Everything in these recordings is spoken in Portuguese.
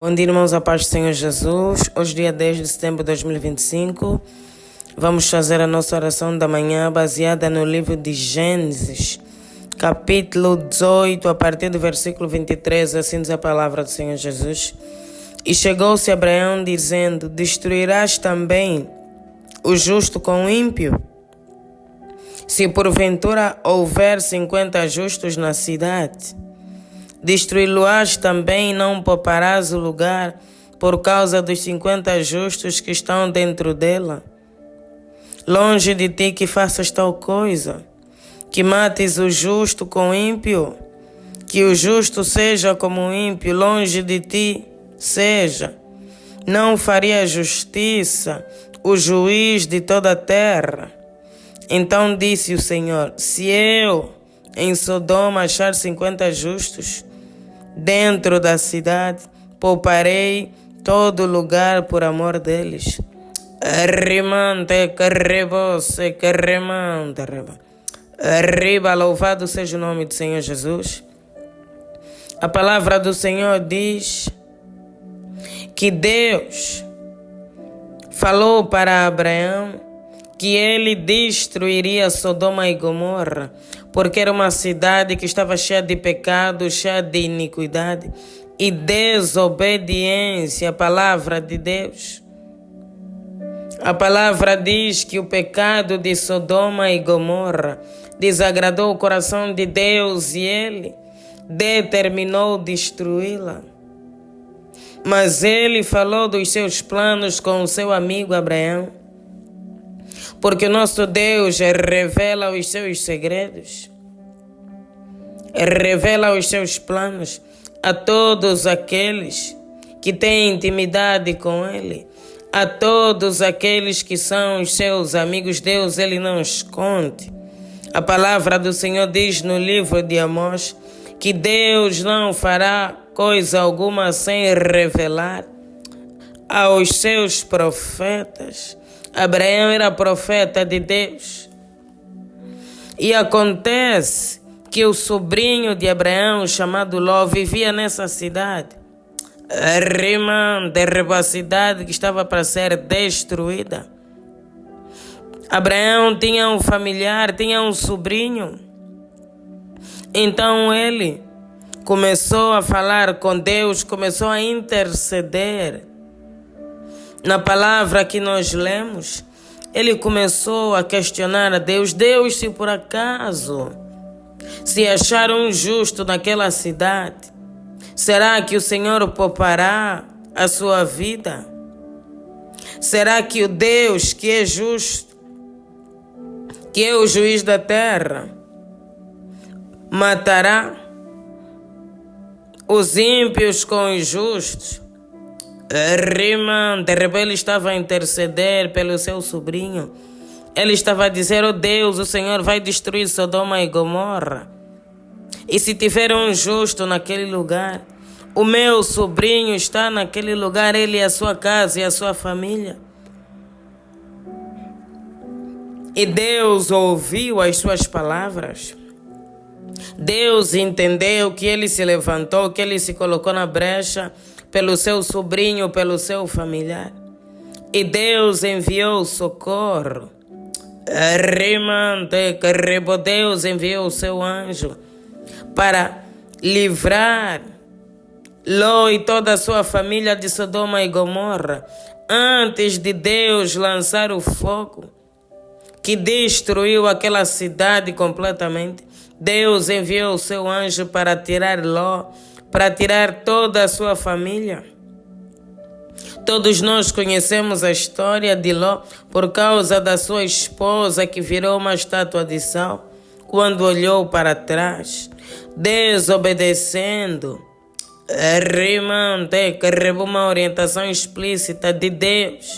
Bom dia, irmãos, a paz do Senhor Jesus. Hoje, dia 10 de setembro de 2025, vamos fazer a nossa oração da manhã baseada no livro de Gênesis, capítulo 18, a partir do versículo 23, assim diz a palavra do Senhor Jesus. E chegou-se Abraão dizendo: destruirás também o justo com o ímpio? Se porventura houver 50 justos na cidade, destruí-lo-ás também e não pouparás o lugar por causa dos 50 justos que estão dentro dela? Longe de ti que faças tal coisa, que mates o justo com o ímpio, que o justo seja como o ímpio, longe de ti seja. Não faria justiça o juiz de toda a terra? Então disse o Senhor: se eu em Sodoma achar 50 justos dentro da cidade, pouparei todo lugar por amor deles. Arriba, louvado seja o nome do Senhor Jesus. A palavra do Senhor diz que Deus falou para Abraão que ele destruiria Sodoma e Gomorra, porque era uma cidade que estava cheia de pecado, cheia de iniquidade e desobediência à palavra de Deus. A palavra diz que o pecado de Sodoma e Gomorra desagradou o coração de Deus e ele determinou destruí-la. Mas ele falou dos seus planos com o seu amigo Abraão, porque o nosso Deus revela os seus segredos, revela os seus planos a todos aqueles que têm intimidade com Ele, a todos aqueles que são os seus amigos. Deus, Ele não esconde. A palavra do Senhor diz no livro de Amós que Deus não fará coisa alguma sem revelar aos seus profetas. Abraão era profeta de Deus. E acontece que o sobrinho de Abraão, chamado Ló, vivia nessa cidade. A cidade que estava para ser destruída. Abraão tinha um familiar, tinha um sobrinho. Então ele começou a falar com Deus, começou a interceder. Na palavra que nós lemos, ele começou a questionar a Deus: Deus, se por acaso se achar um justo naquela cidade, será que o Senhor poupará a sua vida? Será que o Deus que é justo, que é o juiz da terra, matará os ímpios com os justos? De repente ele estava a interceder pelo seu sobrinho. Ele estava a dizer: oh Deus, o Senhor vai destruir Sodoma e Gomorra. E se tiver um justo naquele lugar, o meu sobrinho está naquele lugar, ele e a sua casa e a sua família. E Deus ouviu as suas palavras. Deus entendeu que ele se levantou, que ele se colocou na brecha pelo seu sobrinho, pelo seu familiar. E Deus enviou socorro. Deus enviou o seu anjo para livrar Ló e toda a sua família de Sodoma e Gomorra, antes de Deus lançar o fogo que destruiu aquela cidade completamente. Deus enviou o seu anjo para tirar Ló, para tirar toda a sua família. Todos nós conhecemos a história de Ló por causa da sua esposa, que virou uma estátua de sal quando olhou para trás, desobedecendo. Uma orientação explícita de Deus.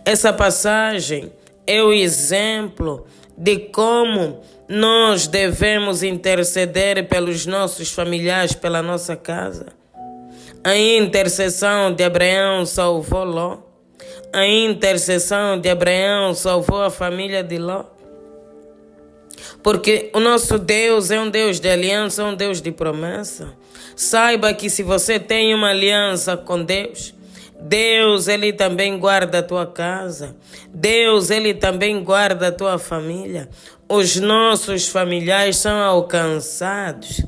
Essa passagem é o exemplo de como nós devemos interceder pelos nossos familiares, pela nossa casa. A intercessão de Abraão salvou Ló. A intercessão de Abraão salvou a família de Ló. Porque o nosso Deus é um Deus de aliança, um Deus de promessa. Saiba que se você tem uma aliança com Deus, Deus, Ele também guarda a tua casa. Deus, Ele também guarda a tua família. Os nossos familiares são alcançados.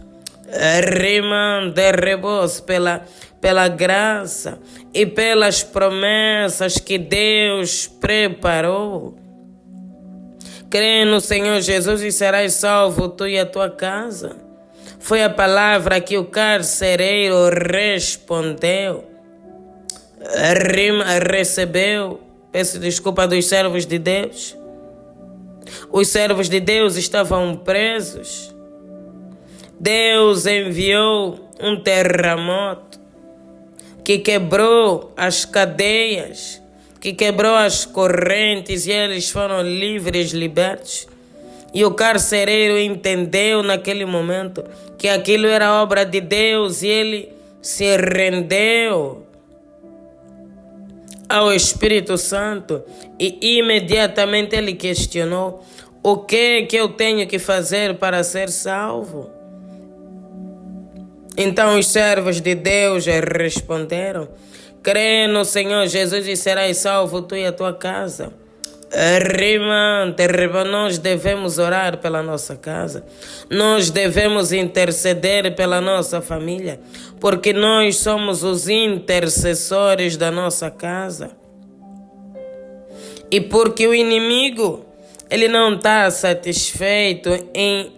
Rebos pela graça e pelas promessas que Deus preparou. Crê no Senhor Jesus e serás salvo, tu e a tua casa. Foi a palavra que o carcereiro respondeu. Recebeu. Peço desculpa dos servos de Deus. Os servos de Deus estavam presos. Deus enviou um terremoto que quebrou as cadeias, que quebrou as correntes e eles foram livres, libertos. E o carcereiro entendeu naquele momento que aquilo era obra de Deus e ele se rendeu ao Espírito Santo e imediatamente ele questionou: o que eu tenho que fazer para ser salvo? Então os servos de Deus responderam: crê no Senhor Jesus e serás salvo, tu e a tua casa. Nós devemos orar pela nossa casa. Nós devemos interceder pela nossa família, porque nós somos os intercessores da nossa casa. E porque o inimigo, ele não está satisfeito em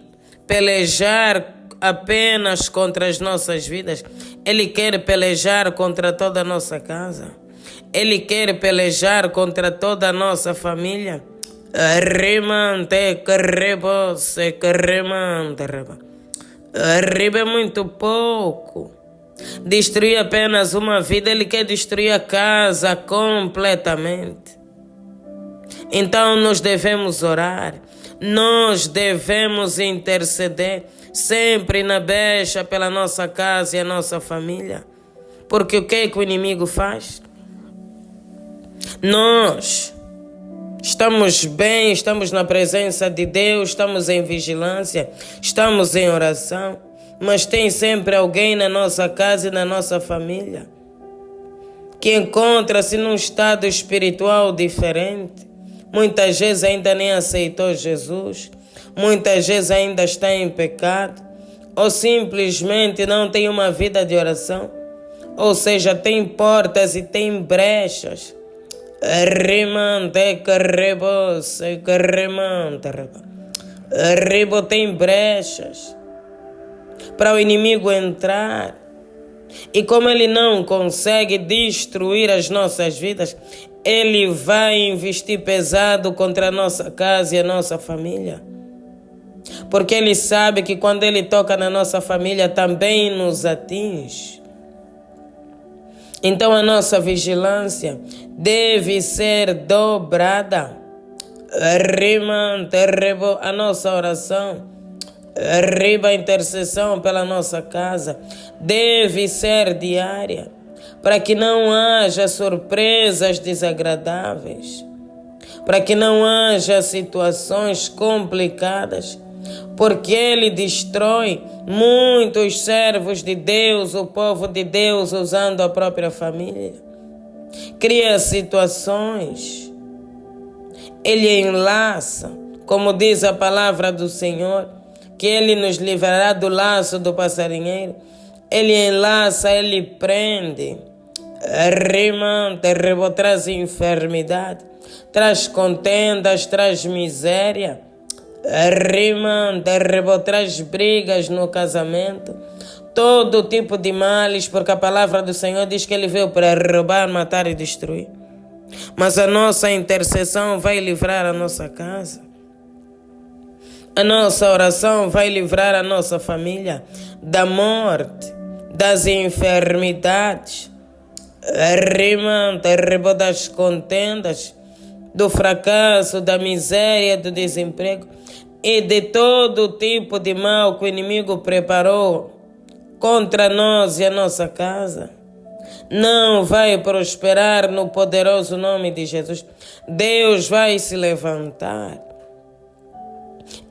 pelejar apenas contra as nossas vidas. Ele quer pelejar contra toda a nossa casa. Ele quer pelejar contra toda a nossa família. Arriba é muito pouco. Destruir apenas uma vida, ele quer destruir a casa completamente. Então nós devemos orar. Nós devemos interceder sempre na brecha pela nossa casa e a nossa família. Porque o que o inimigo faz? Nós estamos bem, estamos na presença de Deus, estamos em vigilância, estamos em oração, mas tem sempre alguém na nossa casa e na nossa família que encontra-se num estado espiritual diferente. Muitas vezes ainda nem aceitou Jesus, muitas vezes ainda está em pecado, ou simplesmente não tem uma vida de oração, ou seja, tem portas e tem brechas. Tem brechas para o inimigo entrar. E como ele não consegue destruir as nossas vidas, ele vai investir pesado contra a nossa casa e a nossa família. Porque ele sabe que quando ele toca na nossa família também nos atinge. Então a nossa vigilância deve ser dobrada. A nossa oração, a intercessão pela nossa casa deve ser diária, para que não haja surpresas desagradáveis, para que não haja situações complicadas, porque ele destrói muitos servos de Deus, o povo de Deus, usando a própria família. Cria situações, ele enlaça, como diz a palavra do Senhor, que ele nos livrará do laço do passarinheiro. Ele enlaça, ele prende, traz enfermidade, traz contendas, traz miséria, traz brigas no casamento, todo tipo de males, porque a palavra do Senhor diz que ele veio para roubar, matar e destruir. Mas a nossa intercessão vai livrar a nossa casa. A nossa oração vai livrar a nossa família da morte, das enfermidades, das contendas, do fracasso, da miséria, do desemprego e de todo tipo de mal que o inimigo preparou contra nós e a nossa casa. Não vai prosperar no poderoso nome de Jesus. Deus vai se levantar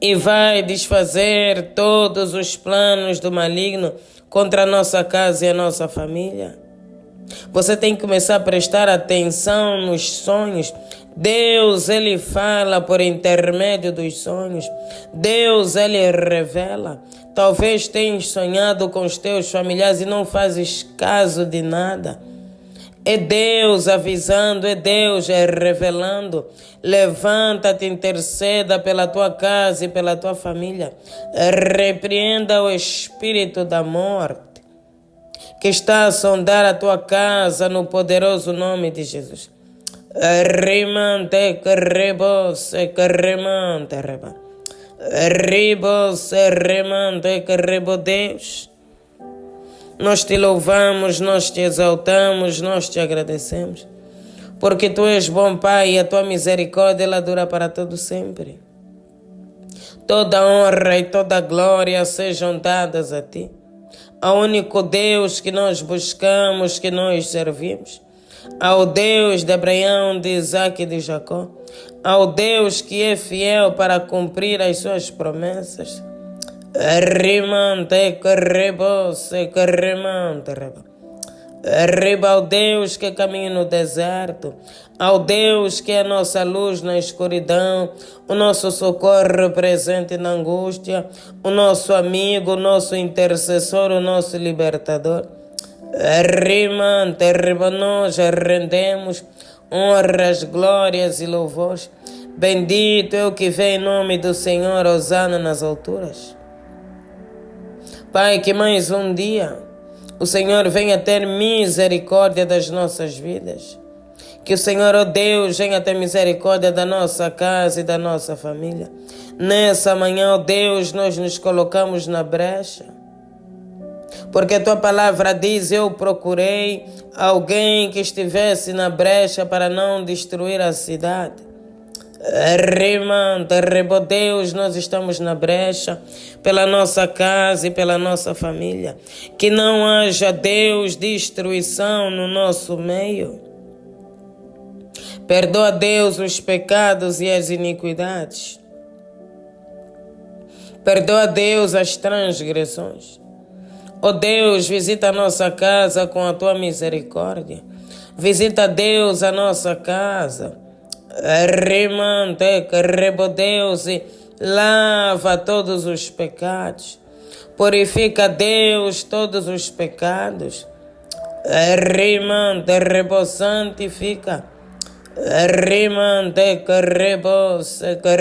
e vai desfazer todos os planos do maligno contra a nossa casa e a nossa família. Você tem que começar a prestar atenção nos sonhos. Deus, Ele fala por intermédio dos sonhos. Deus, Ele revela. Talvez tenhas sonhado com os teus familiares e não fazes caso de nada. É Deus avisando, é Deus revelando. Levanta-te, interceda pela tua casa e pela tua família. Repreenda o espírito da morte que está a sondar a tua casa no poderoso nome de Jesus. Rimante rebose remante reba. Ribose remante rebo Deus. Nós te louvamos, nós te exaltamos, nós te agradecemos. Porque tu és bom Pai e a tua misericórdia ela dura para todo sempre. Toda honra e toda glória sejam dadas a ti. Ao único Deus que nós buscamos, que nós servimos, ao Deus de Abraão, de Isaac e de Jacó, ao Deus que é fiel para cumprir as suas promessas. Rimante rebose remante reba. Riba ao Deus que caminha no deserto, ao Deus que é a nossa luz na escuridão, o nosso socorro presente na angústia, o nosso amigo, o nosso intercessor, o nosso libertador. Rimante, riba, nós rendemos honras, glórias e louvores. Bendito é o que vem em nome do Senhor, hosana nas alturas. Pai, que mais um dia o Senhor venha ter misericórdia das nossas vidas. Que o Senhor, ó Deus, venha ter misericórdia da nossa casa e da nossa família. Nessa manhã, ó Deus, nós nos colocamos na brecha. Porque a tua palavra diz, eu procurei alguém que estivesse na brecha para não destruir a cidade. Rimante, rebo Deus, nós estamos na brecha pela nossa casa e pela nossa família. Que não haja, Deus, destruição no nosso meio. Perdoa, Deus, os pecados e as iniquidades. Perdoa, Deus, as transgressões. Ó Deus, visita a nossa casa com a tua misericórdia. Visita, Deus, a nossa casa. Rimante, rebo Deus, e lava todos os pecados. Purifica, Deus, todos os pecados. Rimante, rebo, santifica. Rimante, rebo,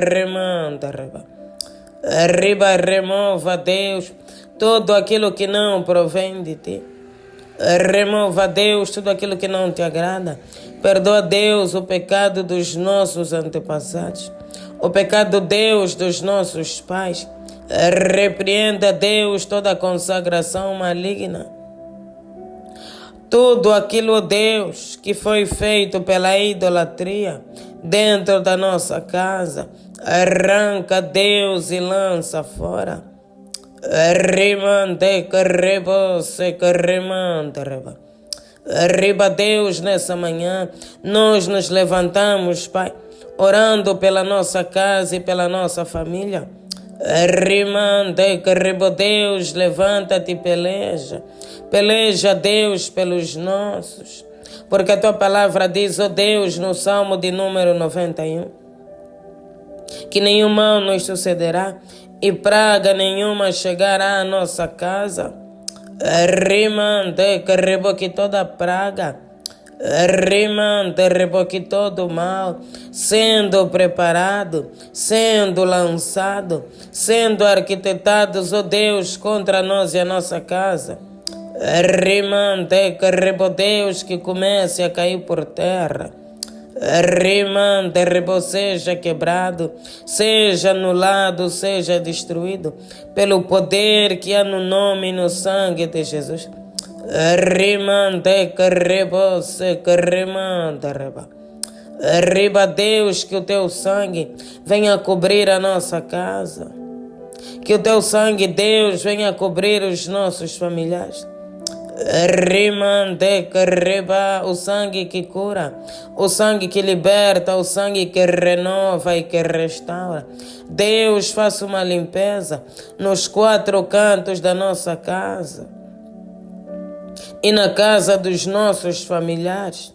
rimante, reba. Riba, remova, Deus, tudo aquilo que não provém de ti. Remova, Deus, tudo aquilo que não te agrada. Perdoa, Deus, o pecado dos nossos antepassados, o pecado, Deus, dos nossos pais. Repreenda, Deus, toda a consagração maligna. Tudo aquilo, Deus, que foi feito pela idolatria dentro da nossa casa, arranca, Deus, e lança fora. Rimante, rebose, rimante, reba. Riba, Deus, nessa manhã, nós nos levantamos, Pai, orando pela nossa casa e pela nossa família. Rimante, rebo Deus, levanta-te e peleja. Peleja, Deus, pelos nossos. Porque a tua palavra diz, ó Deus, no Salmo de número 91, que nenhum mal nos sucederá e praga nenhuma chegará à nossa casa. Rimante, reboque toda praga. Rimante, reboque todo mal, sendo preparado, sendo lançado, sendo arquitetados, ó Deus, contra nós e a nossa casa. Rimante, rebo Deus, que comece a cair por terra. Rimante, rebo, seja quebrado, seja anulado, seja destruído, pelo poder que há no nome e no sangue de Jesus. Rimante, rebo, rimante, reba. Riba, Deus, que o teu sangue venha cobrir a nossa casa. Que o teu sangue, Deus, venha cobrir os nossos familiares. Rimante, reba, o sangue que cura, o sangue que liberta, o sangue que renova e que restaura. Deus, faça uma limpeza nos 4 cantos da nossa casa. e na casa dos nossos familiares.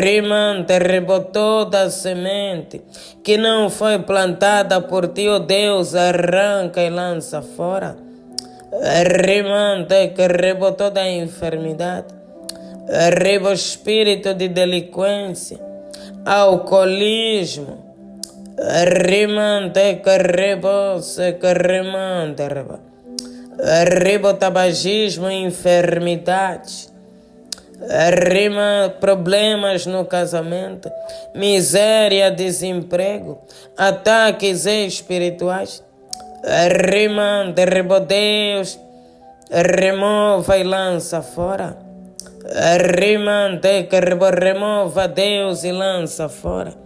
Rimante, rebotou da semente que não foi plantada por ti, ó Deus, arranca e lança fora. Rimante, que rebotou da enfermidade. Riba o espírito de delinquência, alcoolismo. Rimante, que rebose, que rimante, riba o tabagismo e enfermidades. Rima problemas no casamento, miséria, desemprego, ataques espirituais. Rima, derriba Deus, remova e lança fora. Rima, remova Deus e lança fora.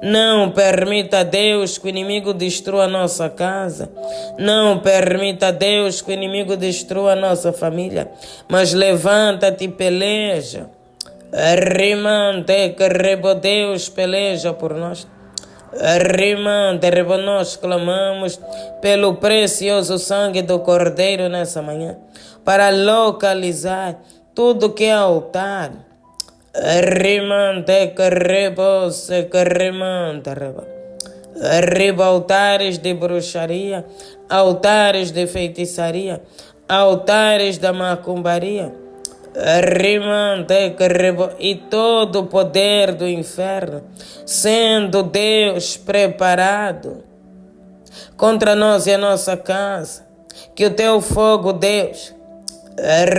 Não permita, Deus, que o inimigo destrua a nossa casa. Não permita, Deus, que o inimigo destrua a nossa família. Mas levanta-te e peleja. Rimante, que rebo Deus peleja por nós. Rimante, rebo nós clamamos pelo precioso sangue do Cordeiro nessa manhã, para localizar tudo que é altar. Rimante, que rebose, que rimante, riba altares de bruxaria, altares de feitiçaria, altares da macumbaria. Rimante, que rebo, e todo o poder do inferno, sendo Deus preparado contra nós e a nossa casa. Que o teu fogo, Deus,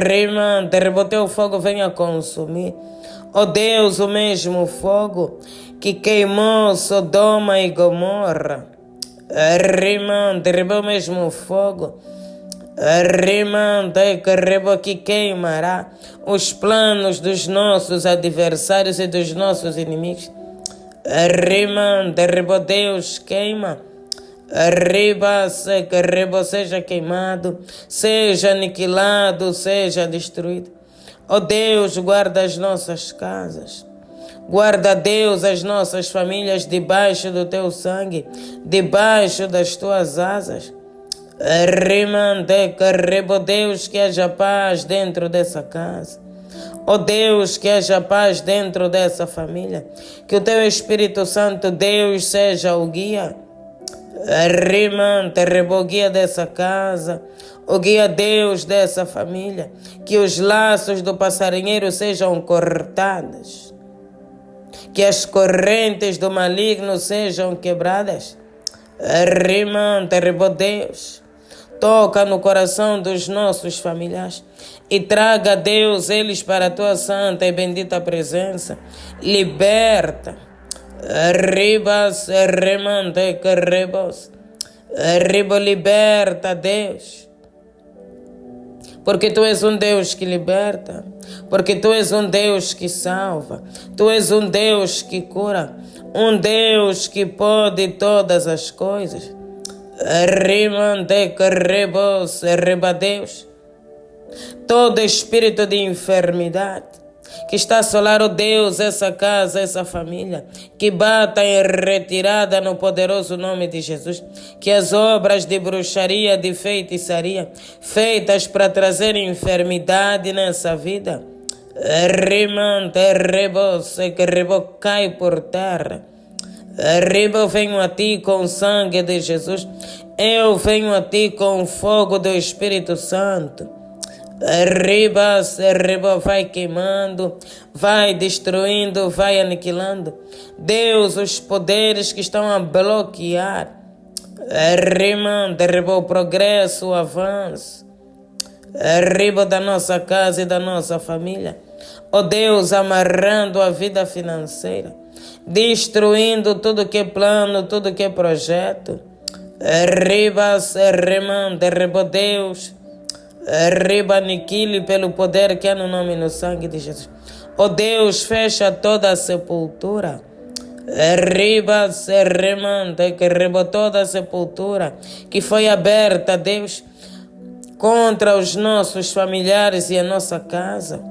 rimante, o teu fogo venha consumir. Ó Deus, o mesmo fogo que queimou Sodoma e Gomorra. Rimante, o mesmo fogo. Rimante, que queimará os planos dos nossos adversários e dos nossos inimigos. Rimante, Deus queima. Riba, seja queimado, seja aniquilado, seja destruído. Ó Deus, guarda as nossas casas. Guarda, Deus, as nossas famílias debaixo do teu sangue, debaixo das tuas asas. Rimante, Deus, que haja paz dentro dessa casa. Ó Deus, que haja paz dentro dessa família. Que o teu Espírito Santo, Deus, seja o guia. Rimante, o guia dessa casa, o guia Deus dessa família. Que os laços do passarinheiro sejam cortados. Que as correntes do maligno sejam quebradas. Rimante, Deus, toca no coração dos nossos familiares e traga, Deus, eles para a tua santa e bendita presença. Liberta. Ribas, remante, que rebos. Ribo, liberta, Deus. Porque tu és um Deus que liberta. Porque tu és um Deus que salva. Tu és um Deus que cura. Um Deus que pode todas as coisas. Rimante, que rebos, reba Deus. Todo espírito de enfermidade que está a assolar, ó Deus, essa casa, essa família, que bata em retirada no poderoso nome de Jesus. Que as obras de bruxaria, de feitiçaria, feitas para trazer enfermidade nessa vida, rimante, rebose, que rebo cai por terra. Riba, venho a ti com o sangue de Jesus. Eu venho a ti com o fogo do Espírito Santo. Riba, vai queimando, vai destruindo, vai aniquilando. Deus, os poderes que estão a bloquear. Rimante, o progresso, o avanço. Riba da nossa casa e da nossa família. Ó Deus, amarrando a vida financeira, destruindo tudo que é plano, tudo que é projeto. Riba, remante, Deus, riba, aniquile pelo poder que há no nome e no sangue de Jesus. Ó Deus, fecha toda a sepultura. Riba, remante, que riba toda a sepultura que foi aberta, Deus, contra os nossos familiares e a nossa casa.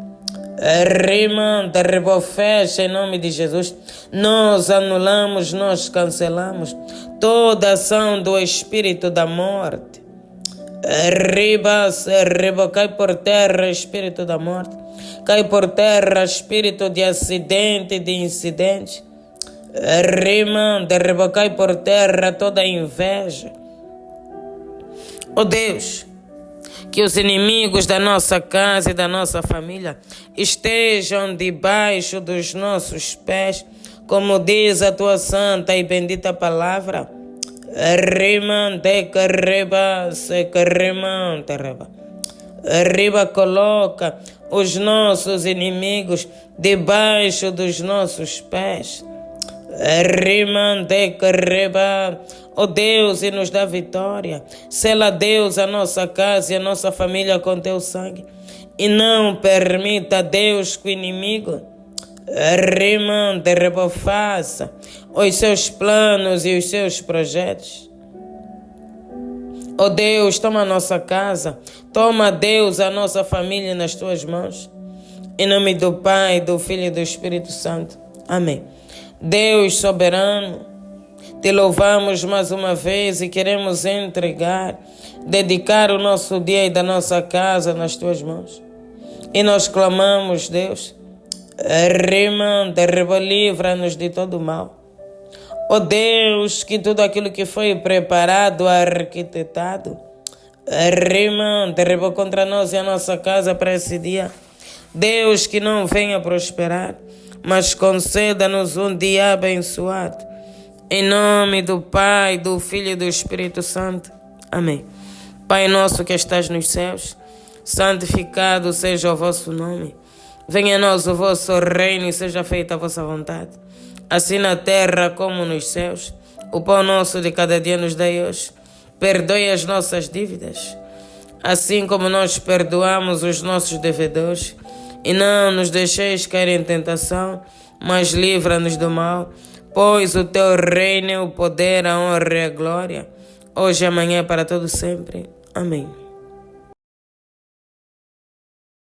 Rimante, fecha em nome de Jesus. Nós anulamos, nós cancelamos toda ação do espírito da morte. Arriba, se arriba, cai por terra, espírito da morte. Cai por terra, espírito de acidente, de incidente. Rima, derriba, cai por terra toda inveja. Oh Deus, que os inimigos da nossa casa e da nossa família estejam debaixo dos nossos pés, como diz a tua santa e bendita palavra. Rima, decariba, secarima, terreba. Arriba, coloca os nossos inimigos debaixo dos nossos pés. Rima, decariba. Oh Deus, e nos dá vitória. Sela, Deus, a nossa casa e a nossa família com teu sangue. E não permita, Deus, que o inimigo rimante, faça os seus planos e os seus projetos. Oh Deus, toma a nossa casa, toma, Deus, a nossa família nas tuas mãos. Em nome do Pai, do Filho e do Espírito Santo. Amém. Deus soberano, te louvamos mais uma vez e queremos entregar, dedicar o nosso dia e da nossa casa nas tuas mãos. E nós clamamos, Deus, livra-nos de todo mal. Oh Deus, que tudo aquilo que foi preparado, arquitetado, contra nós e a nossa casa para esse dia. Deus, que não venha prosperar, mas conceda-nos um dia abençoado. Em nome do Pai, do Filho e do Espírito Santo. Amém. Pai nosso que estás nos céus, santificado seja o vosso nome. Venha a nós o vosso reino e seja feita a vossa vontade, assim na terra como nos céus. O pão nosso de cada dia nos dai hoje. Perdoe as nossas dívidas, assim como nós perdoamos os nossos devedores. E não nos deixeis cair em tentação, mas livra-nos do mal. Pois o teu reino, o poder, a honra e a glória, hoje e amanhã para todo sempre. Amém.